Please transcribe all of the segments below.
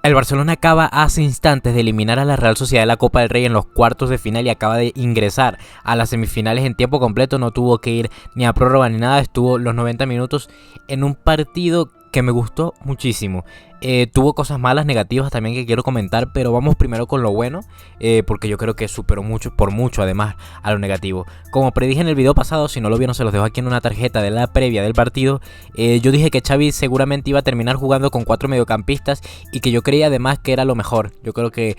El Barcelona acaba hace instantes de eliminar a la Real Sociedad de la Copa del Rey en los cuartos de final y acaba de ingresar a las semifinales en tiempo completo. No tuvo que ir ni a prórroga ni nada, estuvo los 90 minutos en un partido que me gustó muchísimo. Tuvo cosas malas, negativas también que quiero comentar, pero vamos primero con lo bueno, porque yo creo que superó mucho, por mucho además, a lo negativo. Como predije en el video pasado, si no lo vieron se los dejo aquí en una tarjeta de la previa del partido. Yo dije que Xavi seguramente iba a terminar jugando con 4 mediocampistas y que yo creía además que era lo mejor. Yo creo que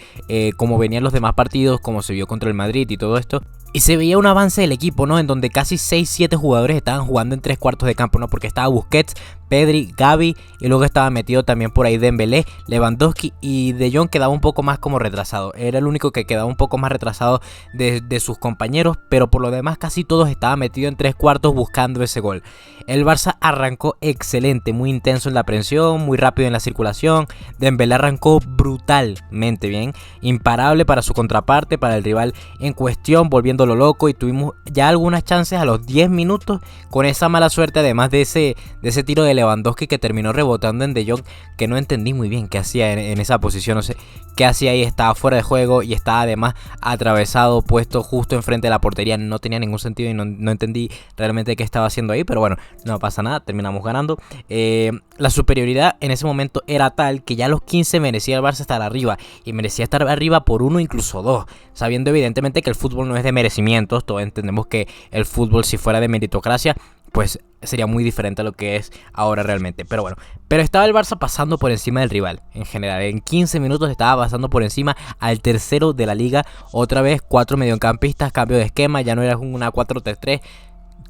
como venían los demás partidos, como se vio contra el Madrid y todo esto, y se veía un avance del equipo, ¿no? En donde casi 6-7 jugadores estaban jugando en 3 cuartos de campo, ¿no? Porque estaba Busquets, Pedri, Gavi y luego estaba metido también por ahí Dembélé, Lewandowski y De Jong quedaba un poco más como retrasado. Era el único que quedaba un poco más retrasado de sus compañeros, pero por lo demás casi todos estaban metidos en 3 cuartos buscando ese gol. El Barça arrancó excelente, muy intenso en la presión, muy rápido en la circulación. Dembélé arrancó brutalmente bien, imparable para su contraparte, para el rival en cuestión, volviéndolo loco, y tuvimos ya algunas chances a los 10 minutos con esa mala suerte, además de ese tiro de Lewandowski que terminó rebotando en De Jong, que no entendí muy bien qué hacía en esa posición, no sé qué hacía ahí, estaba fuera de juego y estaba además atravesado, puesto justo enfrente de la portería, no tenía ningún sentido y no entendí realmente qué estaba haciendo ahí, pero bueno, no pasa nada, terminamos ganando. La superioridad en ese momento era tal que ya a los 15 merecía el Barça estar arriba, y merecía estar arriba por 1, incluso 2, sabiendo evidentemente que el fútbol no es de merecimientos. Todos entendemos que el fútbol, si fuera de meritocracia, pues sería muy diferente a lo que es ahora realmente. Pero bueno, pero estaba el Barça pasando por encima del rival en general. En 15 minutos estaba pasando por encima al tercero de la liga. Otra vez 4 mediocampistas, cambio de esquema, ya no era una 4-3-3.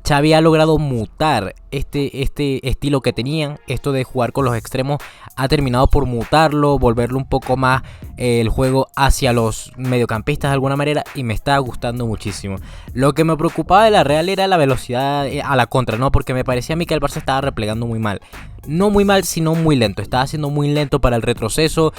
Xavi ha logrado mutar este estilo que tenían, esto de jugar con los extremos, ha terminado por mutarlo, volverlo un poco más el juego hacia los mediocampistas de alguna manera, y me está gustando muchísimo. Lo que me preocupaba de la Real era la velocidad a la contra, ¿no? Porque me parecía a mí que el Barça estaba replegando muy mal. No muy mal, sino muy lento. Estaba siendo muy lento para el retroceso.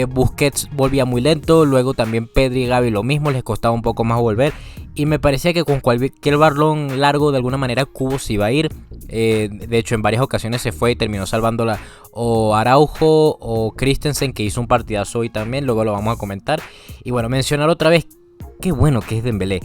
Busquets volvía muy lento. Luego también Pedri y Gavi lo mismo. Les costaba un poco más volver. Y me parecía que con cualquier balón largo de alguna manera Cubo se iba a ir. De hecho en varias ocasiones se fue y terminó salvándola o Araujo o Christensen, que hizo un partidazo hoy también. Luego lo vamos a comentar. Y bueno, mencionar otra vez qué bueno que es Dembélé.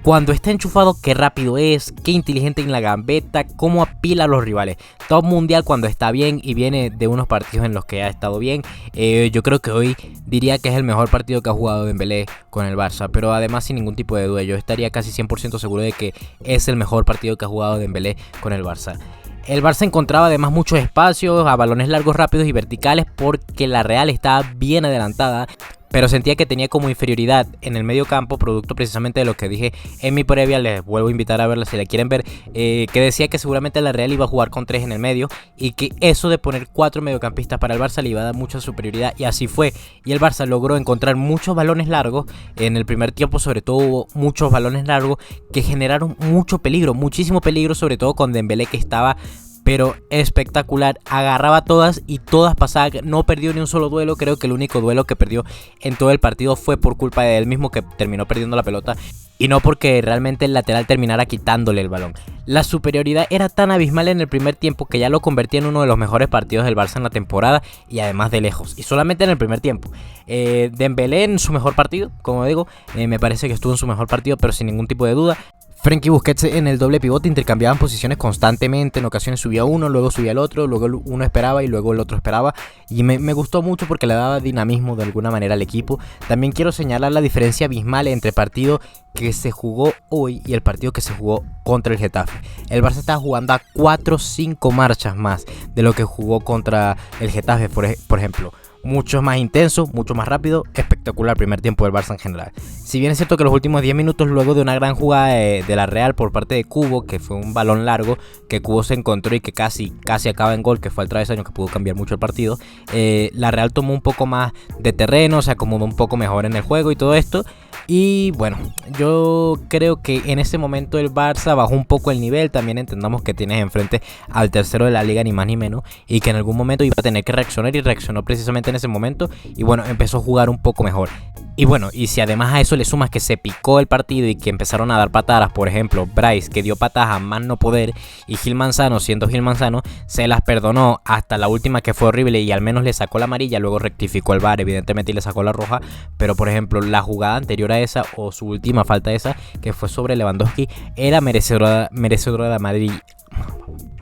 Cuando está enchufado, qué rápido es, qué inteligente en la gambeta, cómo apila a los rivales. Top mundial cuando está bien y viene de unos partidos en los que ha estado bien. Yo creo que hoy diría que es el mejor partido que ha jugado Dembélé con el Barça, pero además sin ningún tipo de duda. Yo estaría casi 100% seguro de que es el mejor partido que ha jugado Dembélé con el Barça. El Barça encontraba además muchos espacios a balones largos, rápidos y verticales, porque la Real estaba bien adelantada, pero sentía que tenía como inferioridad en el medio campo, producto precisamente de lo que dije en mi previa. Les vuelvo a invitar a verla si la quieren ver, que decía que seguramente la Real iba a jugar con 3 en el medio, y que eso de poner 4 mediocampistas para el Barça le iba a dar mucha superioridad, y así fue. Y el Barça logró encontrar muchos balones largos en el primer tiempo, sobre todo hubo muchos balones largos que generaron mucho peligro, muchísimo peligro, sobre todo con Dembélé, que estaba pero espectacular, agarraba todas y todas pasaban, no perdió ni un solo duelo. Creo que el único duelo que perdió en todo el partido fue por culpa de él mismo, que terminó perdiendo la pelota, y no porque realmente el lateral terminara quitándole el balón. La superioridad era tan abismal en el primer tiempo que ya lo convertía en uno de los mejores partidos del Barça en la temporada, y además de lejos, y solamente en el primer tiempo. Dembélé en su mejor partido, como digo, me parece que estuvo en su mejor partido, pero sin ningún tipo de duda. Frenkie y Busquets en el doble pivote intercambiaban posiciones constantemente. En ocasiones subía uno, luego subía el otro, luego uno esperaba y luego el otro esperaba. Y me gustó mucho porque le daba dinamismo de alguna manera al equipo. También quiero señalar la diferencia abismal entre el partido que se jugó hoy y el partido que se jugó contra el Getafe. El Barça estaba jugando a 4 o 5 marchas más de lo que jugó contra el Getafe, por ejemplo. Mucho más intenso, mucho más rápido, espectacular primer tiempo del Barça en general. Si bien es cierto que los últimos 10 minutos, luego de una gran jugada de la Real por parte de Cubo, que fue un balón largo que Cubo se encontró y que casi acaba en gol, que fue el travesaño que pudo cambiar mucho el partido, la Real tomó un poco más de terreno, se acomodó un poco mejor en el juego y todo esto. Y bueno, yo creo que en ese momento el Barça bajó un poco el nivel. También entendamos que tienes enfrente al tercero de la liga, ni más ni menos, y que en algún momento iba a tener que reaccionar, y reaccionó precisamente en ese momento. Y bueno, empezó a jugar un poco mejor. Y bueno, y si además a eso le sumas que se picó el partido y que empezaron a dar patadas, por ejemplo, Bryce, que dio patadas a más no poder, y Gil Manzano, siendo Gil Manzano, se las perdonó hasta la última, que fue horrible, y al menos le sacó la amarilla, luego rectificó el VAR, evidentemente, y le sacó la roja. Pero por ejemplo, la jugada anterior a esa, o su última falta esa, que fue sobre Lewandowski, era merecedora de amarilla.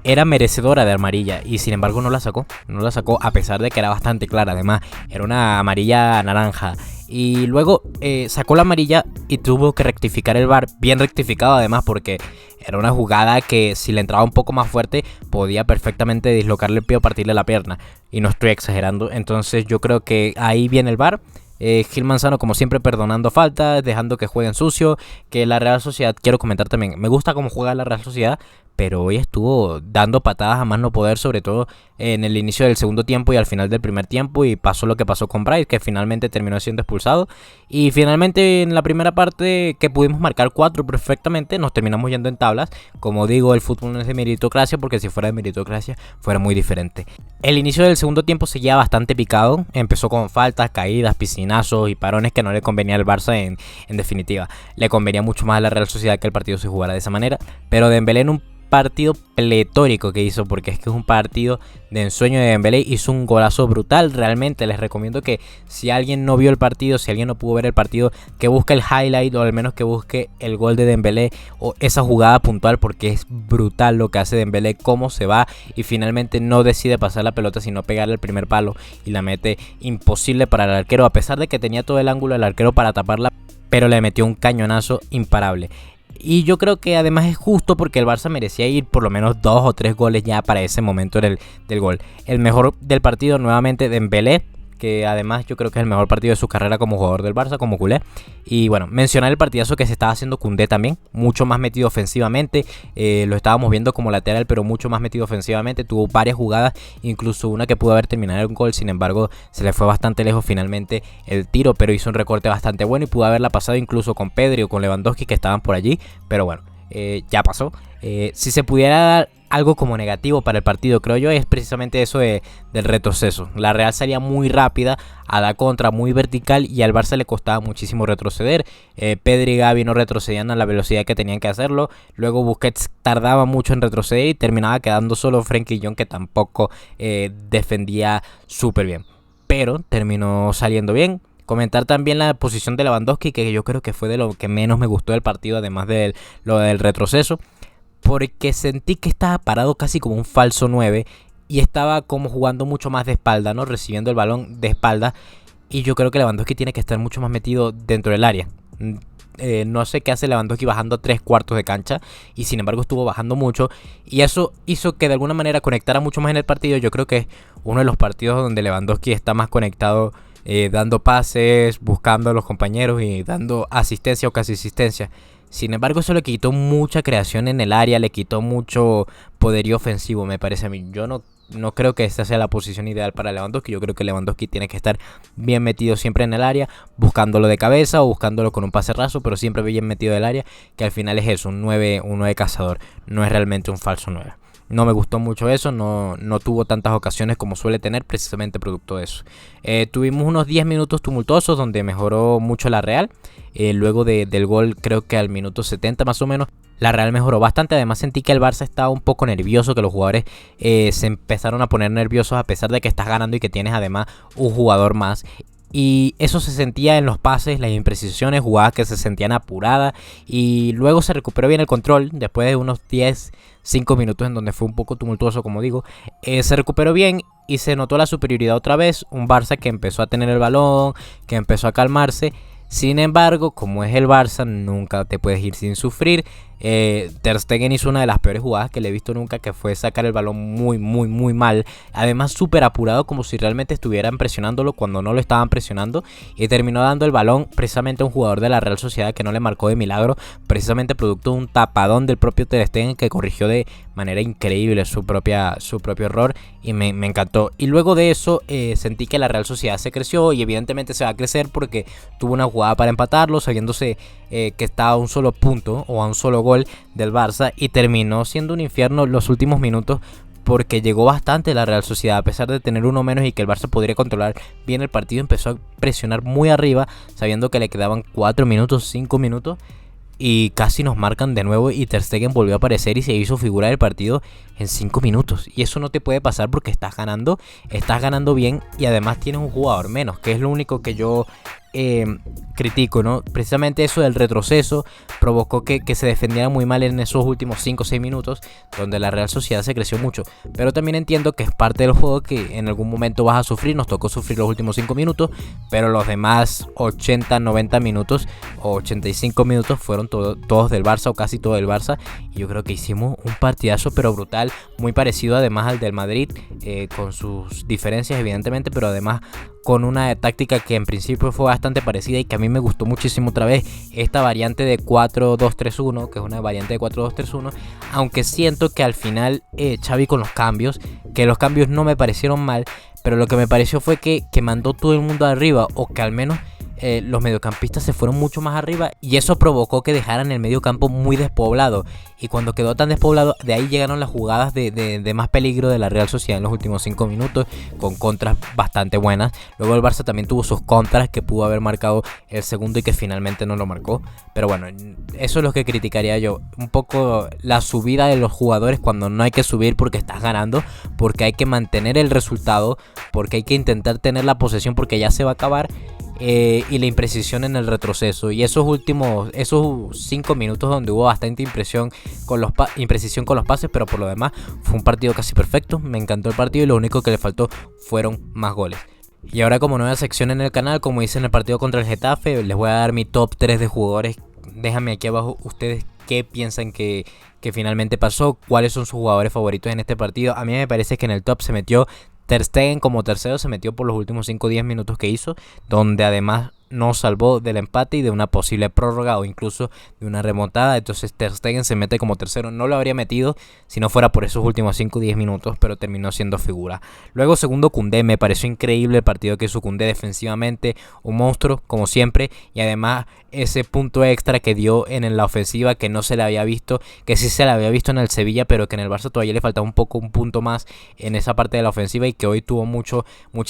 Era merecedora de amarilla, y sin embargo no la sacó a pesar de que era bastante clara. Además era una amarilla naranja, y luego sacó la amarilla y tuvo que rectificar el VAR, bien rectificado además, porque era una jugada que si le entraba un poco más fuerte podía perfectamente dislocarle el pie o partirle la pierna, y no estoy exagerando. Entonces yo creo que ahí viene el VAR. Gil Manzano, como siempre, perdonando faltas, dejando que jueguen sucio. Que la Real Sociedad, quiero comentar también, me gusta cómo juega la Real Sociedad, pero hoy estuvo dando patadas a más no poder, sobre todo en el inicio del segundo tiempo y al final del primer tiempo, y pasó lo que pasó con Bryce, que finalmente terminó siendo expulsado, y finalmente en la primera parte, que pudimos marcar 4 perfectamente, nos terminamos yendo en tablas. Como digo, el fútbol no es de meritocracia, porque si fuera de meritocracia fuera muy diferente. El inicio del segundo tiempo seguía bastante picado, empezó con faltas, caídas, piscinazos y parones que no le convenía al Barça. En definitiva, le convenía mucho más a la Real Sociedad que el partido se jugara de esa manera, pero Dembélé en un partido pletórico que hizo, porque es que es un partido de ensueño de Dembélé, hizo un golazo brutal. Realmente les recomiendo que si alguien no vio el partido, si alguien no pudo ver el partido, que busque el highlight, o al menos que busque el gol de Dembélé o esa jugada puntual, porque es brutal lo que hace Dembélé, cómo se va y finalmente no decide pasar la pelota sino pegarle el primer palo, y la mete imposible para el arquero, a pesar de que tenía todo el ángulo del arquero para taparla, pero le metió un cañonazo imparable. Y yo creo que además es justo, porque el Barça merecía ir por lo menos 2 o 3 goles ya para ese momento del gol. El mejor del partido nuevamente Dembélé, que además yo creo que es el mejor partido de su carrera como jugador del Barça, como culé. Y bueno, mencionar el partidazo que se estaba haciendo Koundé también, mucho más metido ofensivamente. Lo estábamos viendo como lateral, pero mucho más metido ofensivamente. Tuvo varias jugadas, incluso una que pudo haber terminado en un gol, sin embargo se le fue bastante lejos finalmente el tiro, pero hizo un recorte bastante bueno y pudo haberla pasado incluso con Pedri o con Lewandowski, que estaban por allí. Pero bueno, ya pasó. Si se pudiera dar algo como negativo para el partido, creo yo, es precisamente eso del retroceso. La Real salía muy rápida a la contra, muy vertical, y al Barça le costaba muchísimo retroceder. Pedri y Gavi no retrocedían a la velocidad que tenían que hacerlo. Luego Busquets tardaba mucho en retroceder y terminaba quedando solo Frenkie de Jong, que tampoco defendía súper bien, pero terminó saliendo bien. Comentar también la posición de Lewandowski, que yo creo que fue de lo que menos me gustó del partido, además de lo del retroceso, porque sentí que estaba parado casi como un falso 9 y estaba como jugando mucho más de espalda, ¿no? Recibiendo el balón de espalda, y yo creo que Lewandowski tiene que estar mucho más metido dentro del área. No sé qué hace Lewandowski bajando 3/4 de cancha, y sin embargo estuvo bajando mucho, y eso hizo que de alguna manera conectara mucho más en el partido. Yo creo que es uno de los partidos donde Lewandowski está más conectado, dando pases, buscando a los compañeros y dando asistencia o casi asistencia. Sin embargo, eso le quitó mucha creación en el área, le quitó mucho poderío ofensivo, me parece a mí. Yo no creo que esta sea la posición ideal para Lewandowski. Yo creo que Lewandowski tiene que estar bien metido siempre en el área, buscándolo de cabeza o buscándolo con un pase raso, pero siempre bien metido en el área, que al final es eso, un 9 cazador, no es realmente un falso 9. No me gustó mucho eso, no tuvo tantas ocasiones como suele tener, precisamente producto de eso. Tuvimos unos 10 minutos tumultuosos donde mejoró mucho la Real. Luego del gol, creo que al minuto 70 más o menos, la Real mejoró bastante. Además sentí que el Barça estaba un poco nervioso, que los jugadores se empezaron a poner nerviosos, a pesar de que estás ganando y que tienes además un jugador más. Y eso se sentía en los pases, las imprecisiones, jugadas que se sentían apuradas. Y luego se recuperó bien el control, después de unos 5 minutos en donde fue un poco tumultuoso, como digo. Se recuperó bien y se notó la superioridad otra vez. Un Barça que empezó a tener el balón, que empezó a calmarse. Sin embargo, como es el Barça, nunca te puedes ir sin sufrir. Ter Stegen hizo una de las peores jugadas que le he visto nunca, que fue sacar el balón muy mal, además súper apurado, como si realmente estuvieran presionándolo cuando no lo estaban presionando, y terminó dando el balón precisamente a un jugador de la Real Sociedad que no le marcó de milagro, precisamente producto de un tapadón del propio Ter Stegen, que corrigió de manera increíble su propio error, y me encantó. Y luego de eso sentí que la Real Sociedad se creció, y evidentemente se va a crecer porque tuvo una jugada para empatarlo, sabiéndose que estaba a un solo punto o a un solo gol del Barça, y terminó siendo un infierno los últimos minutos, porque llegó bastante la Real Sociedad, a pesar de tener uno menos y que el Barça podría controlar bien el partido, empezó a presionar muy arriba, sabiendo que le quedaban 4 minutos, 5 minutos, y casi nos marcan de nuevo y Ter Stegen volvió a aparecer y se hizo figura del partido en 5 minutos. Y eso no te puede pasar porque estás ganando bien y además tienes un jugador menos, que es lo único que yo critico, ¿no? Precisamente eso del retroceso provocó que se defendiera muy mal en esos últimos 5 o 6 minutos, donde la Real Sociedad se creció mucho. Pero también entiendo que es parte del juego, que en algún momento vas a sufrir. Nos tocó sufrir los últimos 5 minutos, pero los demás 80, 90 minutos o 85 minutos fueron todos del Barça, o casi todo del Barça. Y yo creo que hicimos un partidazo pero brutal, muy parecido además al del Madrid, con sus diferencias evidentemente, pero además con una táctica que en principio fue bastante parecida y que a mí me gustó muchísimo otra vez, esta variante de 4-2-3-1, que es una variante de 4-2-3-1, aunque siento que al final Xavi con los cambios, que los cambios no me parecieron mal, pero lo que me pareció fue que mandó todo el mundo arriba, o que al menos los mediocampistas se fueron mucho más arriba, y eso provocó que dejaran el mediocampo muy despoblado. Y cuando quedó tan despoblado, de ahí llegaron las jugadas de más peligro de la Real Sociedad en los últimos 5 minutos, con contras bastante buenas. Luego el Barça también tuvo sus contras, que pudo haber marcado el segundo y que finalmente no lo marcó. Pero bueno, eso es lo que criticaría yo. Un poco la subida de los jugadores cuando no hay que subir porque estás ganando, porque hay que mantener el resultado, porque hay que intentar tener la posesión porque ya se va a acabar. Y la imprecisión en el retroceso, y esos 5 minutos donde hubo bastante imprecisión con los pases, pero por lo demás fue un partido casi perfecto. Me encantó el partido y lo único que le faltó fueron más goles. Y ahora, como nueva sección en el canal, como hice en el partido contra el Getafe, les voy a dar mi top 3 de jugadores. Déjame aquí abajo ustedes qué piensan que finalmente pasó, cuáles son sus jugadores favoritos en este partido. A mí me parece que en el top se metió Ter Stegen como tercero, se metió por los últimos 5 o 10 minutos que hizo, donde además nos salvó del empate y de una posible prórroga o incluso de una remontada. Entonces Ter Stegen se mete como tercero. No lo habría metido si no fuera por esos últimos 5 o 10 minutos, pero terminó siendo figura. Luego segundo, Koundé. Me pareció increíble el partido que hizo Koundé defensivamente, un monstruo como siempre, y además ese punto extra que dio en la ofensiva, que no se le había visto, que sí se le había visto en el Sevilla, pero que en el Barça todavía le faltaba un punto más en esa parte de la ofensiva, y que hoy tuvo mucha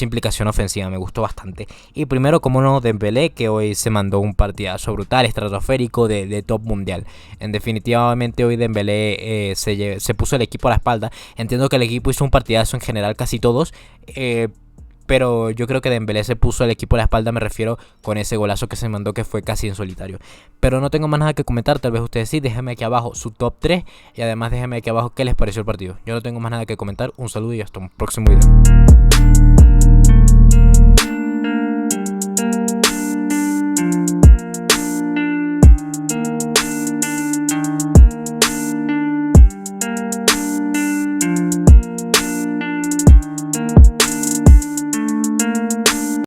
implicación ofensiva. Me gustó bastante. Y primero, como no, Dembélé, que hoy se mandó un partidazo brutal, estratosférico, de top mundial. Definitivamente hoy Dembélé se puso el equipo a la espalda. Entiendo que el equipo hizo un partidazo en general, casi todos, pero yo creo que Dembélé se puso el equipo a la espalda, me refiero con ese golazo que se mandó, que fue casi en solitario. Pero no tengo más nada que comentar, tal vez ustedes sí. Déjenme aquí abajo su top 3 y además déjenme aquí abajo qué les pareció el partido. Yo no tengo más nada que comentar. Un saludo y hasta un próximo video.